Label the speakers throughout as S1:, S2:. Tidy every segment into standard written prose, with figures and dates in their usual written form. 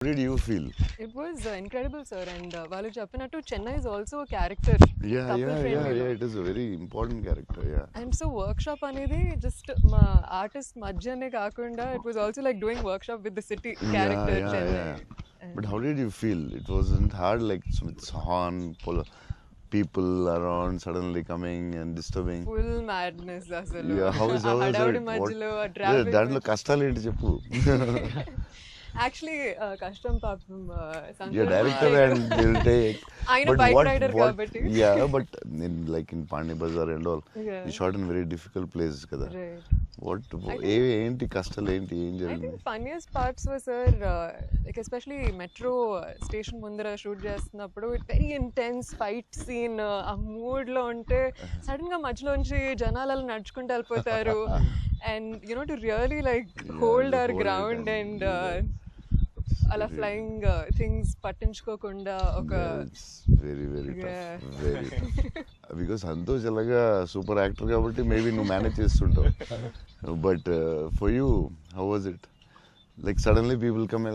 S1: How did you feel?
S2: It was incredible, sir. And వాళ్ళు చెప్పినట్టు Chennai is also a character. Couple friendly.
S1: Yeah. It is a very important character. Yeah.
S2: And so workshop అనేది just మా artist మధ్యనే కాకుండా it was also like doing workshop with the city character Chennai.
S1: But how did you feel? It wasn't hard, like with horn, people around suddenly coming and disturbing.
S2: Full madness అసలు.
S1: Yeah, how is
S2: హడావుడి
S1: it?
S2: మధ్యలో ఆ
S1: Yeah,
S2: traffic.
S1: దాంట్లో కష్టాలు ఏంటి చెప్పు.
S2: Actually కష్టం పాపం
S1: Yeah, director and they'll take.
S2: ఆయన
S1: But
S2: బైక్
S1: what?
S2: రైడర్ కాబట్టి.
S1: Yeah, but in Pani Bazaar and all,
S2: Yeah.
S1: you shot in very difficult places కదా.
S2: Right.
S1: ఏంటి కష్టాలు ఏంటి ఏం
S2: I
S1: జరిగింది?
S2: think funniest parts were, sir, like especially metro station ముందర shoot చేస్తున్నప్పుడు వెరీ ఇంటెన్స్ ఫైట్ సీన్ ఆ మూడ్ లో ఉంటే సడన్ గా మధ్యలోంచి జనాలు నడుచుకుంటూ వెళ్ళిపోతారు and you know to really like hold hour ground and అలా ఫ్లయింగ్ థింగ్స్ పట్టించుకోకుండా ఒక
S1: very very
S2: Yeah.
S1: Very because Santosh ఎలాగా సూపర్ యాక్టర్ కాబట్టి మేబీ నువ్వు మేనేజ్ చేస్తుంటావు but for you how was it like suddenly people come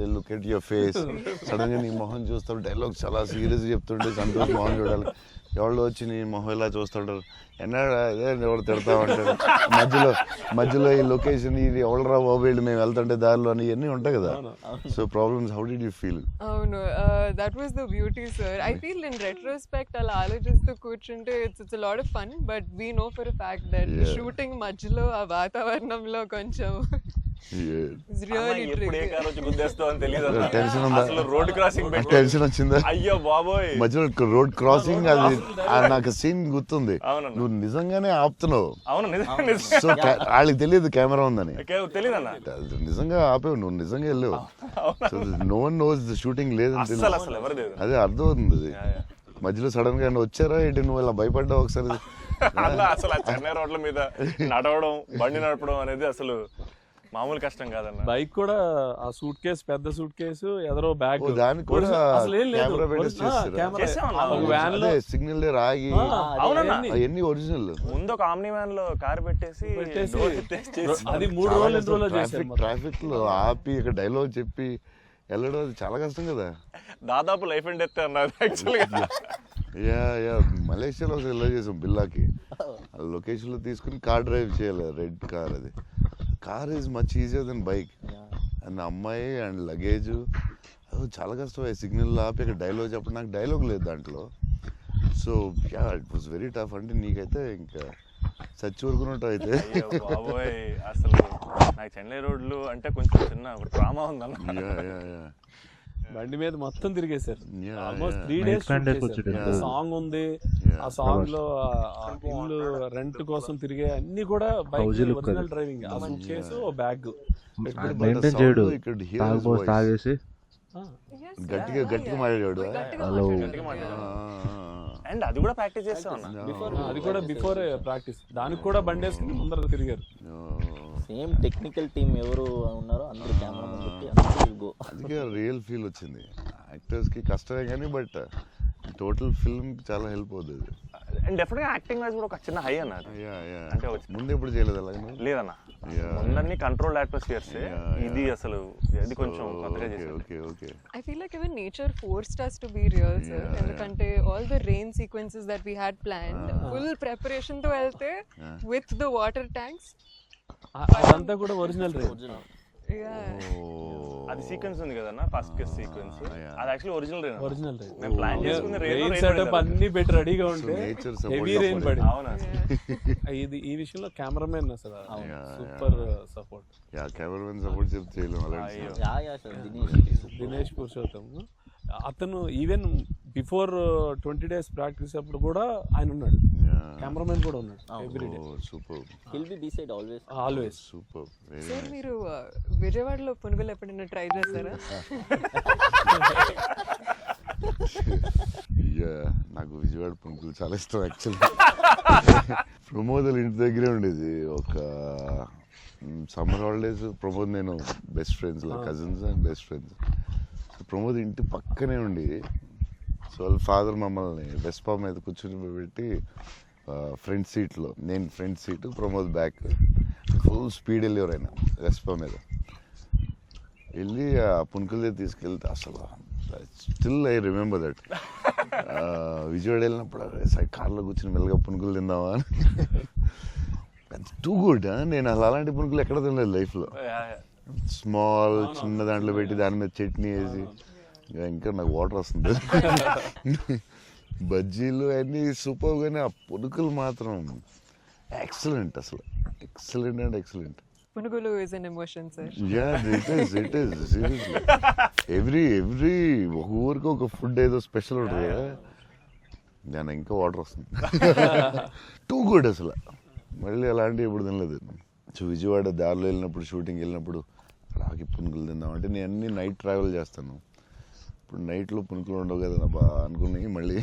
S1: they look at your face sudden గా నీ మొహం చూస్తారు డైలాగ్ చాలా సీరియస్ చెప్తుంటే సంతోష్ మొహం చూడాలి ఎవరు వచ్చి నీ మొహం ఇలా చూస్తుంటారు ఎన్నాడా ఎవరు తిడతా ఉంటారు మధ్యలో ఈ లొకేషన్ ఇది ఎవడరా బాబు వీళ్ళు మేము వెళ్తుంటే దారిలో అని ఇవన్నీ ఉంటాయి కదా so problems how did you feel
S2: అవును that was the beauty sir I feel in retrospect అలా ఆలోచిస్తూ కూర్చుంటే it's lot of fun but we know for fact that shooting మధ్యలో ఆ వాతావరణంలో కొంచెం
S3: రోడ్ క్రాసింగ్
S1: టెన్షన్ వచ్చిందా
S3: అయ్యో బాబోయ్
S1: మధ్యలో రోడ్ క్రాసింగ్ అది నాకు సీన్ గుర్తుంది నువ్వు నిజంగానే ఆపుతున్నావు
S3: అవును
S1: సో వాళ్ళకి తెలియదు కెమెరా ఉందని
S3: తెలియదన్న
S1: నిజంగా ఆపేవు నువ్వు నిజంగా వెళ్ళావు so no one knows the shooting లేదని
S3: అసలు ఎవరు తెలియదు
S1: అదే అర్థం అవుతుంది అది మధ్యలో సడన్ గా వచ్చారా ఏంటి నువ్వు ఇలా భయపడ్డావు ఒకసారి
S3: అసలు ఆ చెన్నై రోడ్ల మీద నడవడం బండి నడపడం అనేది అసలు మామూలు కష్టం కాదన్న
S4: బైక్ కూడా ఆ సూట్ కేసు పెద్ద సూట్ కేసు ఎదరో బ్యాగ్
S1: దానికి కూడా
S4: అసలు ఏం లేదు
S1: కెమెరా పెట్టేసి చేస్తారు
S4: వ్యాన్ లో
S1: సిగ్నల్ రాగి
S3: అవునన్నా
S1: అవన్నీ ఒరిజినల్
S3: ముందు ఒక ఆమ్ని వ్యాన్ లో కార్ పెట్టేసి
S4: అది 3 రోజులు 2 రోజులు చేశారు
S1: ట్రాఫిక్ లో ఆపి ఇక్కడ డైలాగ్ చెప్పి వెళ్ళడం అది చాలా కష్టం కదా
S3: దాదాపు లైఫ్ అండ్ డెత్ అన్నారు యాక్చువల్గా
S1: యా మలేషియాలో ఒకసారి ఎలా చేసాం బిల్లాకి లొకేషన్ లో తీసుకుని కార్ డ్రైవ్ చేయాలి రెడ్ కార్ అది car is much easier than bike and అమ్మాయి అండ్ లగేజ్ అది చాలా కష్టం సిగ్నల్ ఆపి ఇక్కడ డైలాగ్ చెప్పడం నాకు డైలాగ్ లేదు దాంట్లో so yeah it was very tough అంటే నీకైతే ఇంకా చచ్చి ఊరుకున్నట్టు అయితే
S3: బాబోయ్ అసలు నాకు చెన్నై రోడ్లు అంటే కొంచెం చిన్న డ్రామా ఉందన్న
S4: బండి మీద మొత్తం తిరిగేశారు
S1: Yeah,
S4: almost
S1: yeah.
S4: 3 days song ఉంది ఆ సాంగ్ లో ఇల్లు రెంట్ కోసం తిరిగే అన్ని కూడా బైక్ ఒరిజినల్ డ్రైవింగ్ ఆ సూట్ కేసు బ్యాగ్
S5: మెయింటైన్ చేయడు తాగేసి
S1: గట్టిగా మాట్లాడాడు
S5: హలో
S3: అండ్ అది కూడా ప్రాక్టీస్ చేస్తా ఉన్నా
S4: అది కూడా బిఫోర్ ప్రాక్టీస్ దానికి కూడా బండి వేసుకుని ముందర తిరిగారు
S6: సేమ్ టెక్నికల్ టీమ్ ఎవరు ఉన్నారో అందరూ కెమెరా ముందు పెట్టి అందరూ గో
S1: అందుకే రియల్ ఫీల్ వచ్చింది యాక్టర్స్ కి కష్టమే కానీ బట్ టోటల్ ఫిల్మ్ చాలా హెల్ప్ అవుతుంది
S3: అండ్ డెఫినెట్ గా యాక్టింగ్ వైజ్ కూడా ఒక చిన్న హై అన్నారు అంటే
S1: ముందు ఎప్పుడు చేయలేదు అలాగే
S3: లేదన్న ముందన్ని కంట్రోల్ అట్మాస్ఫియర్స్ ఇది అసలు ఇది కొంచెం కొత్తగా చేశారు
S1: okay
S2: I feel like even nature forced us to be real, sir. ఎందుకంటే all the rain sequences that we had planned, full preparation తో వెళ్తే with the water tanks.
S4: అదంతా కూడా ఒరిజినల్
S3: అది సీక్వెన్స్ ఉంది కదన్న ఫస్ట్ కేస్ సీక్వెన్స్ అది actually original మేము ప్లాన్ చేసుకున్న
S4: రెయిన్ సెటప్ అన్ని పెట్టి రెడీగా ఉంటే హెవీ రెయిన్ పడి
S3: అవునా
S4: ఇది ఈ విషయంలో కెమెరామెన్ అసలు సూపర్ సపోర్ట్
S1: కెమెరామెన్ సపోర్ట్ చెప్తే చేయలేము
S4: దినేష్ పురుషోత్తం అతను ఈవెన్ బిఫోర్ 20 days ప్రాక్టీస్ అప్పుడు కూడా ఆయన ఉన్నాడు కెమెరామెన్ కూడా ఉన్నాడు every day
S1: super
S6: will be beside
S4: always
S1: super
S2: sir మీరు విజయవాడలో పునుగులు ఎప్పుడైనా ట్రై చేస్తారా?
S1: నాకు విజయవాడ పునుకులు చాలా ఇష్టం యాక్చువల్లీ ప్రమోదలు ఇంటి దగ్గరే ఉండేది ఒక సమ్మర్ హాలిడేస్ ప్రమోద్ నేను best friends cousins and best friends Pramod ఇంటి పక్కనే ఉండి సో వాళ్ళ ఫాదర్ మమ్మల్ని వెస్పా మీద కూర్చుని పెట్టి ఫ్రంట్ సీట్లో నేను front seat Pramod back full speed వెళ్ళేవారు ఆయన వెస్పా మీద వెళ్ళి ఆ పునుకులే తీసుకెళ్తే అసలు still I remember that. Vijayawada వెళ్ళినప్పుడు కార్లో కూర్చొని మెల్లగా పునుకులు తిందామా అని. Too good. నేను అసలు అలాంటి పునుకులు ఎక్కడ తినలేదు లైఫ్లో. స్మాల్ చిన్న దాంట్లో పెట్టి దాని మీద చట్నీ వేసి ఇంకా నాకు వాటర్ వస్తుంది. బజ్జీలు అన్నీ సూపర్, కానీ ఆ పునుకులు మాత్రం ఎక్సలెంట్, అసలు ఎక్సలెంట్ అండ్ ఎక్సలెంట్.
S2: పునుగులు is an emotion sir.
S1: It is seriously. Every ఒక ఊరికి ఒక ఫుడ్ ఏదో స్పెషల్ ఉంటుంది కదా, దాని ఇంకా వాటర్ వస్తుంది. టూ గుడ్ అసలు. మళ్ళీ అలాంటివి ఎప్పుడు తినలేదు. సో విజయవాడ దారిలో వెళ్ళినప్పుడు, షూటింగ్ వెళ్ళినప్పుడు రాకి పునుకులు తిందామంటే నేను అన్ని నైట్ ట్రావెల్ చేస్తాను. ఇప్పుడు నైట్లో పునుకులు ఉండవు కదా అనుకున్నాయి. మళ్ళీ